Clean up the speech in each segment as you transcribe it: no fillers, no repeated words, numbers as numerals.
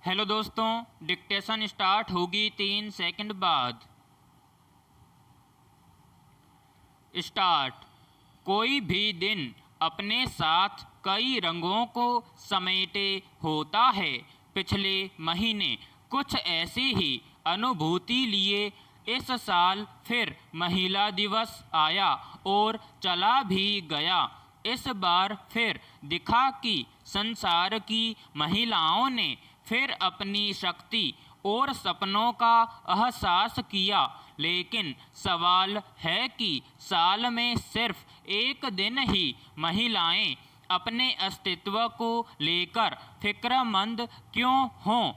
Hello दोस्तों, dictation start होगी 3 second बाद। स्टार्ट। कोई भी दिन अपने साथ कई रंगों को समेटे होता है। पिछले महीने कुछ ऐसी ही अनुभूति लिए इस साल फिर महिला दिवस आया और चला भी गया। इस बार फिर दिखा कि संसार की महिलाओं ने फिर अपनी शक्ति और सपनों का एहसास किया। लेकिन सवाल है कि साल में सिर्फ एक दिन ही महिलाएं अपने अस्तित्व को लेकर फिक्रमंद क्यों हों?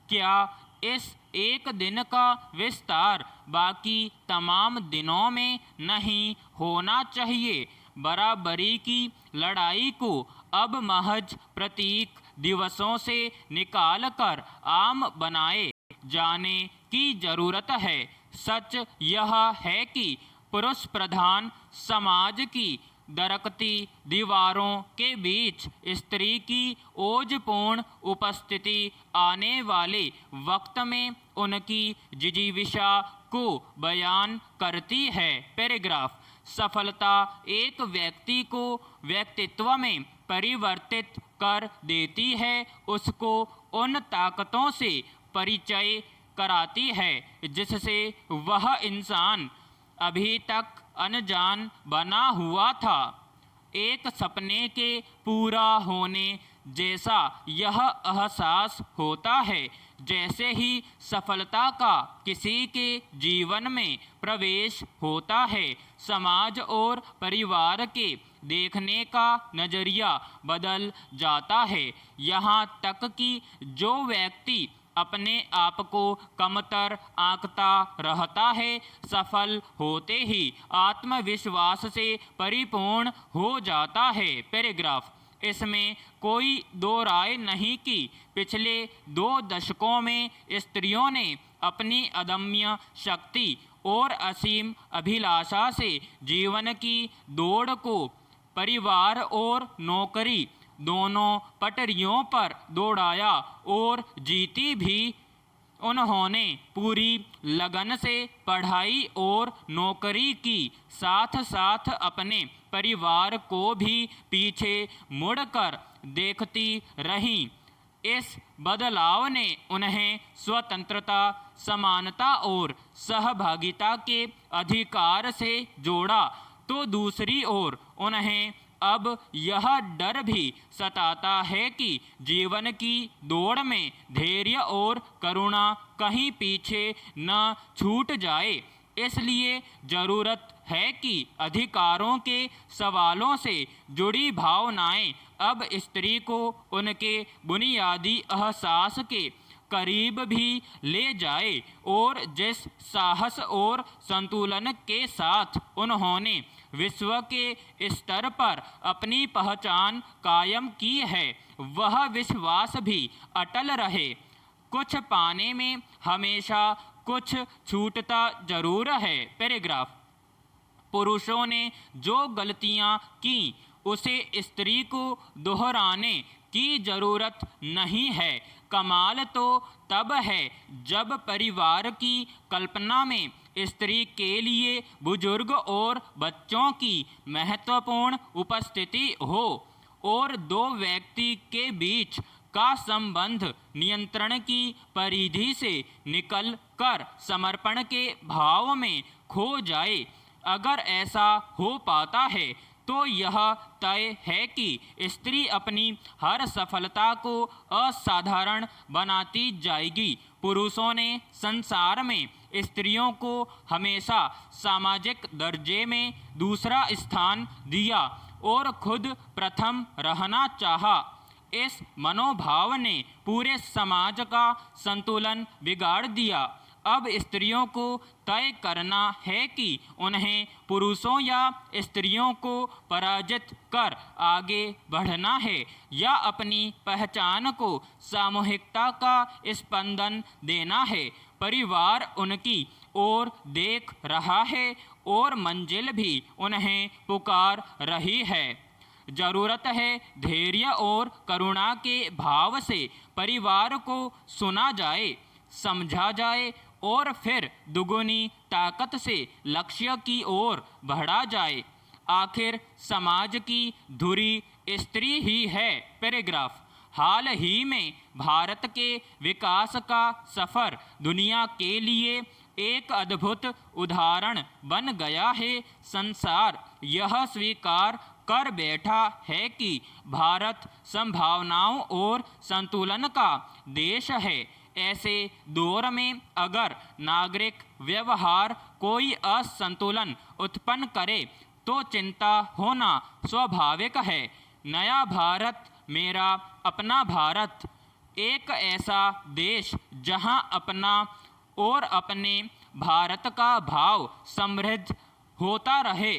क्या इस एक दिन का विस्तार बाकी तमाम दिनों में नहीं होना चाहिए? बराबरी की लड़ाई को अब महज प्रतीक दिवसों से निकालकर आम बनाए जाने की जरूरत है। सच यह है कि पुरुष प्रधान समाज की दरकती दीवारों के बीच स्त्री की ओजपूर्ण उपस्थिति आने वाले वक्त में उनकी जिजीविषा को बयान करती है। पैराग्राफ। सफलता एक व्यक्ति को व्यक्तित्व में परिवर्तित कर देती है, उसको उन ताकतों से परिचय कराती है जिससे वह इंसान अभी तक अनजान बना हुआ था। एक सपने के पूरा होने जैसा यह एहसास होता है जैसे ही सफलता का किसी के जीवन में प्रवेश होता है। समाज और परिवार के देखने का नज़रिया बदल जाता है। यहाँ तक कि जो व्यक्ति अपने आप को कमतर आंकता रहता है, सफल होते ही आत्मविश्वास से परिपूर्ण हो जाता है। पैराग्राफ। इसमें कोई दो राय नहीं कि पिछले 2 दशकों में स्त्रियों ने अपनी अदम्य शक्ति और असीम अभिलाषा से जीवन की दौड़ को परिवार और नौकरी दोनों पटरियों पर दौड़ाया और जीती भी। उन्होंने पूरी लगन से पढ़ाई और नौकरी की, साथ साथ अपने परिवार को भी पीछे मुड़कर देखती रहीं। इस बदलाव ने उन्हें स्वतंत्रता, समानता और सहभागिता के अधिकार से जोड़ा, तो दूसरी ओर उन्हें अब यह डर भी सताता है कि जीवन की दौड़ में धैर्य और करुणा कहीं पीछे न छूट जाए। इसलिए ज़रूरत है कि अधिकारों के सवालों से जुड़ी भावनाएं अब स्त्री को उनके बुनियादी एहसास के करीब भी ले जाए और जिस साहस और संतुलन के साथ उन्होंने विश्व के स्तर पर अपनी पहचान कायम की है, वह विश्वास भी अटल रहे। कुछ पाने में हमेशा कुछ छूटता जरूर है। पैराग्राफ। पुरुषों ने जो गलतियां की उसे स्त्री को दोहराने की जरूरत नहीं है। कमाल तो तब है जब परिवार की कल्पना में स्त्री के लिए बुजुर्ग और बच्चों की महत्वपूर्ण उपस्थिति हो और 2 व्यक्ति के बीच का संबंध नियंत्रण की परिधि से निकल कर समर्पण के भाव में खो जाए। अगर ऐसा हो पाता है तो यह तय है कि स्त्री अपनी हर सफलता को असाधारण बनाती जाएगी। पुरुषों ने संसार में स्त्रियों को हमेशा सामाजिक दर्जे में दूसरा स्थान दिया और खुद प्रथम रहना चाहा। इस मनोभाव ने पूरे समाज का संतुलन बिगाड़ दिया। अब स्त्रियों को तय करना है कि उन्हें पुरुषों या स्त्रियों को पराजित कर आगे बढ़ना है या अपनी पहचान को सामूहिकता का स्पंदन देना है। परिवार उनकी ओर देख रहा है और मंजिल भी उन्हें पुकार रही है। जरूरत है धैर्य और करुणा के भाव से परिवार को सुना जाए, समझा जाए और फिर दुगुनी ताकत से लक्ष्य की ओर बढ़ा जाए। आखिर समाज की धुरी स्त्री ही है। पैराग्राफ। हाल ही में भारत के विकास का सफ़र दुनिया के लिए एक अद्भुत उदाहरण बन गया है। संसार यह स्वीकार कर बैठा है कि भारत संभावनाओं और संतुलन का देश है। ऐसे दौर में अगर नागरिक व्यवहार कोई असंतुलन उत्पन्न करे तो चिंता होना स्वाभाविक है। नया भारत, मेरा अपना भारत, एक ऐसा देश जहां अपना और अपने भारत का भाव समृद्ध होता रहे,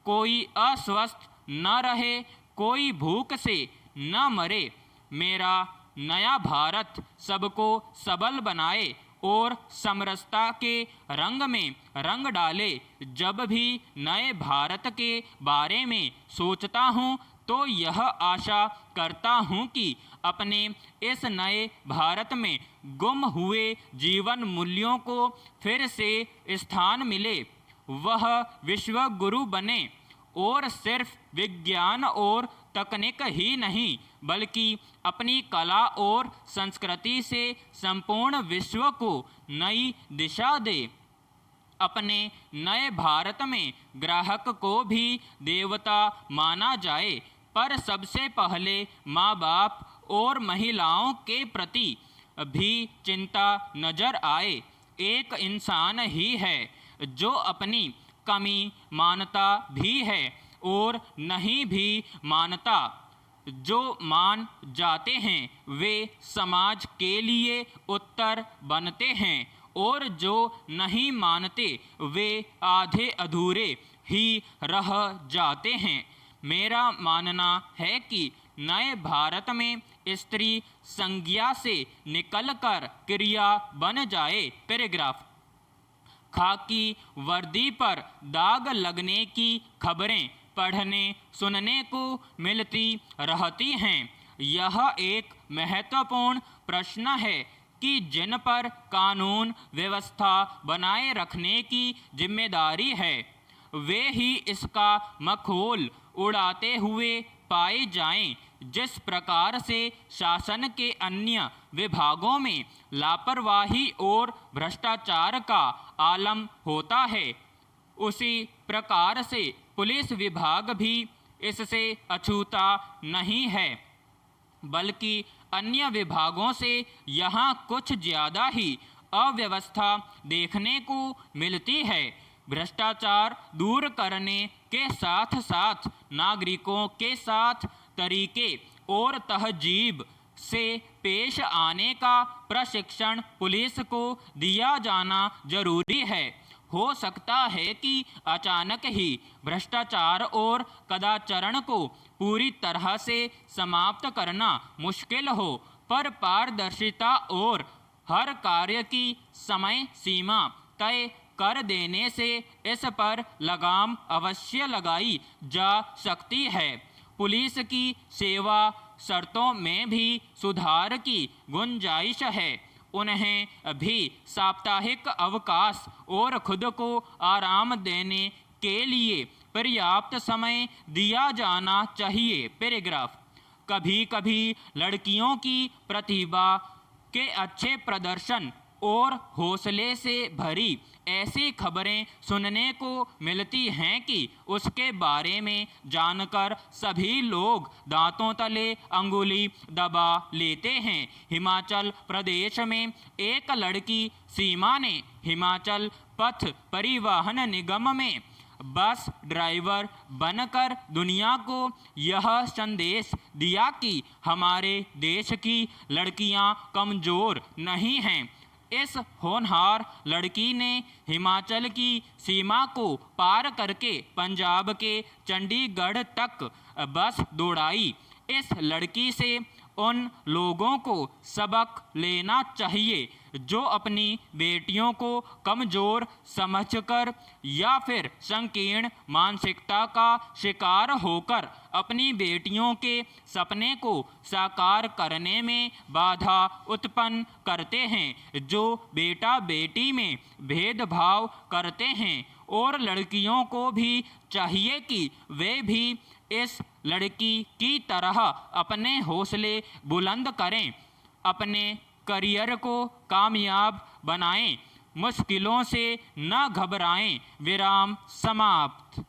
कोई अस्वस्थ न रहे, कोई भूख से न मरे। मेरा नया भारत सबको सबल बनाए और समरसता के रंग में रंग डाले। जब भी नए भारत के बारे में सोचता हूँ तो यह आशा करता हूँ कि अपने इस नए भारत में गुम हुए जीवन मूल्यों को फिर से स्थान मिले, वह विश्व गुरु बने और सिर्फ विज्ञान और तकनीक ही नहीं बल्कि अपनी कला और संस्कृति से संपूर्ण विश्व को नई दिशा दे। अपने नए भारत में ग्राहक को भी देवता माना जाए, पर सबसे पहले माँ बाप और महिलाओं के प्रति भी चिंता नजर आए। एक इंसान ही है जो अपनी कमी मानता भी है और नहीं भी मानता। जो मान जाते हैं वे समाज के लिए उत्तर बनते हैं और जो नहीं मानते वे आधे अधूरे ही रह जाते हैं। मेरा मानना है कि नए भारत में स्त्री संज्ञा से निकलकर क्रिया बन जाए। पैराग्राफ। खाकी वर्दी पर दाग लगने की खबरें पढ़ने सुनने को मिलती रहती हैं। यह एक महत्वपूर्ण प्रश्न है कि जिन पर कानून व्यवस्था बनाए रखने की जिम्मेदारी है वे ही इसका मखौल उड़ाते हुए पाए जाएं। जिस प्रकार से शासन के अन्य विभागों में लापरवाही और भ्रष्टाचार का आलम होता है, उसी प्रकार से पुलिस विभाग भी इससे अछूता नहीं है, बल्कि अन्य विभागों से यहाँ कुछ ज़्यादा ही अव्यवस्था देखने को मिलती है। भ्रष्टाचार दूर करने के साथ साथ नागरिकों के साथ तरीके और तहजीब से पेश आने का प्रशिक्षण पुलिस को दिया जाना जरूरी है। हो सकता है कि अचानक ही भ्रष्टाचार और कदाचरण को पूरी तरह से समाप्त करना मुश्किल हो, पर पारदर्शिता और हर कार्य की समय सीमा तय कर देने से इस पर लगाम अवश्य लगाई जा सकती है। पुलिस की सेवा शर्तों में भी सुधार की गुंजाइश है। उन्हें भी साप्ताहिक अवकाश और खुद को आराम देने के लिए पर्याप्त समय दिया जाना चाहिए। पैराग्राफ। कभी कभी लड़कियों की प्रतिभा के अच्छे प्रदर्शन और हौसले से भरी ऐसी खबरें सुनने को मिलती हैं कि उसके बारे में जानकर सभी लोग दांतों तले अंगुली दबा लेते हैं। हिमाचल प्रदेश में एक लड़की सीमा ने हिमाचल पथ परिवहन निगम में बस ड्राइवर बनकर दुनिया को यह संदेश दिया कि हमारे देश की लड़कियां कमज़ोर नहीं हैं। इस होनहार लड़की ने हिमाचल की सीमा को पार करके पंजाब के चंडीगढ़ तक बस दौड़ाई। इस लड़की से उन लोगों को सबक लेना चाहिए जो अपनी बेटियों को कमज़ोर समझकर या फिर संकीर्ण मानसिकता का शिकार होकर अपनी बेटियों के सपने को साकार करने में बाधा उत्पन्न करते हैं, जो बेटा बेटी में भेदभाव करते हैं। और लड़कियों को भी चाहिए कि वे भी इस लड़की की तरह अपने हौसले बुलंद करें, अपने करियर को कामयाब बनाएं, मुश्किलों से न घबराएं। विराम समाप्त।